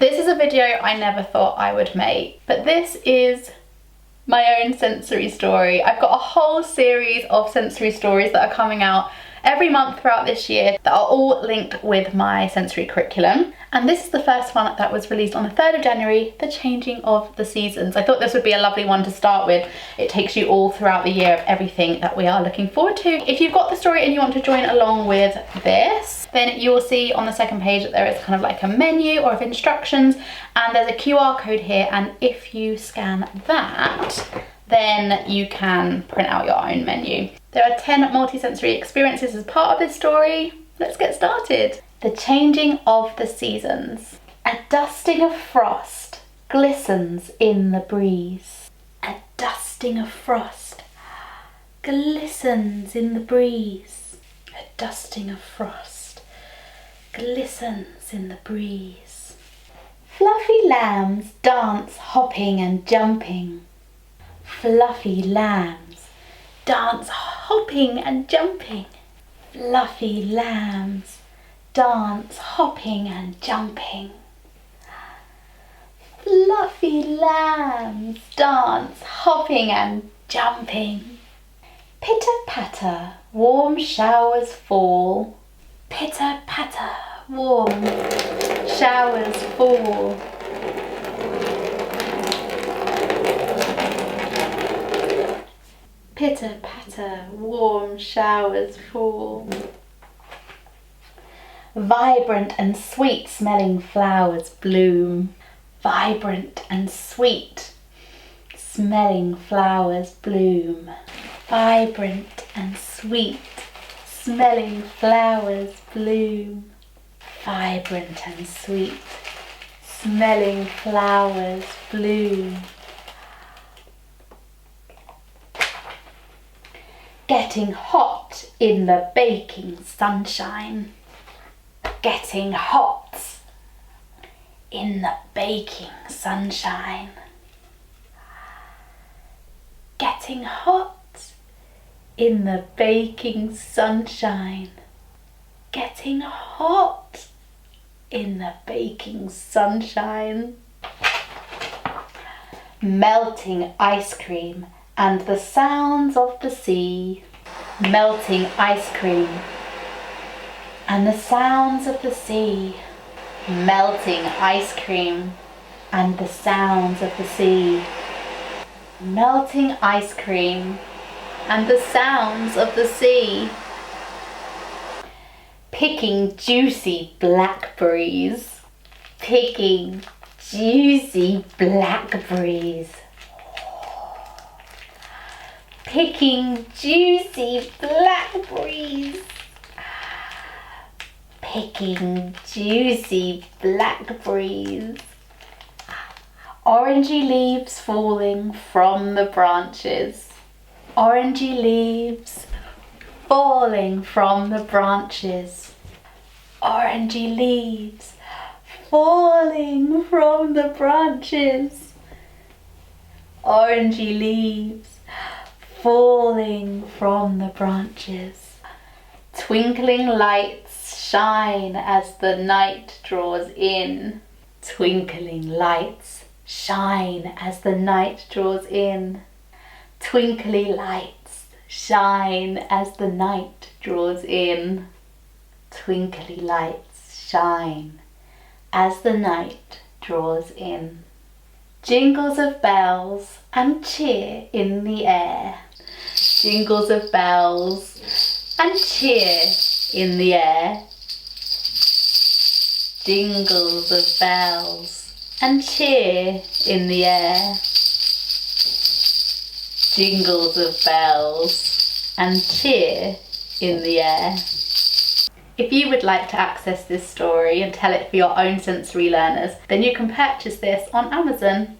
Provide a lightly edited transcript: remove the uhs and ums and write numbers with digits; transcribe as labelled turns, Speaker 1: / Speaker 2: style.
Speaker 1: This is a video I never thought I would make, but this is my own sensory story. I've got a whole series of sensory stories that are coming out every month throughout this year that are all linked with my sensory curriculum. And this is the first one that was released on the 3rd of January, The Changing of the Seasons. I thought this would be a lovely one to start with. It takes you all throughout the year of everything that we are looking forward to. If you've got the story and you want to join along with this, then you will see on the second page that there is kind of like a menu or of instructions, and there's a QR code here, and if you scan that, then you can print out your own menu. There are 10 multisensory experiences as part of this story. Let's get started. The Changing of the Seasons. A dusting of frost glistens in the breeze. A dusting of frost glistens in the breeze. A dusting of frost glistens in the breeze. Fluffy lambs dance hopping and jumping. Fluffy lambs dance hopping and jumping. Fluffy lambs dance hopping and jumping. Fluffy lambs dance hopping and jumping. Pitter patter, warm showers fall. Pitter patter, warm showers fall. Pitter patter, warm showers fall. Vibrant and sweet smelling flowers bloom. Vibrant and sweet smelling flowers bloom. Vibrant and sweet smelling flowers bloom. Vibrant and sweet smelling flowers bloom. Getting hot in the baking sunshine. Getting hot in the baking sunshine. Getting hot in the baking sunshine. Getting hot in the baking sunshine. Melting ice cream and the sounds of the sea. Melting ice cream and the sounds of the sea. Melting ice cream and the sounds of the sea. Melting ice cream and the sounds of the sea. Picking juicy blackberries. Picking juicy blackberries. Picking juicy blackberries. Picking juicy blackberries. Orangey leaves falling from the branches. Orangey leaves falling from the branches. Orangey leaves falling from the branches. Orangey leaves falling from the branches. Twinkling lights shine as the night draws in. Twinkling lights shine as the night draws in. Twinkly lights shine as the night draws in. Twinkly lights shine as the night draws in. Jingles of bells and cheer in the air. Jingles of bells and cheer in the air. Jingles of bells and cheer in the air. Jingles of bells and cheer in the air. If you would like to access this story and tell it for your own sensory learners, then you can purchase this on Amazon.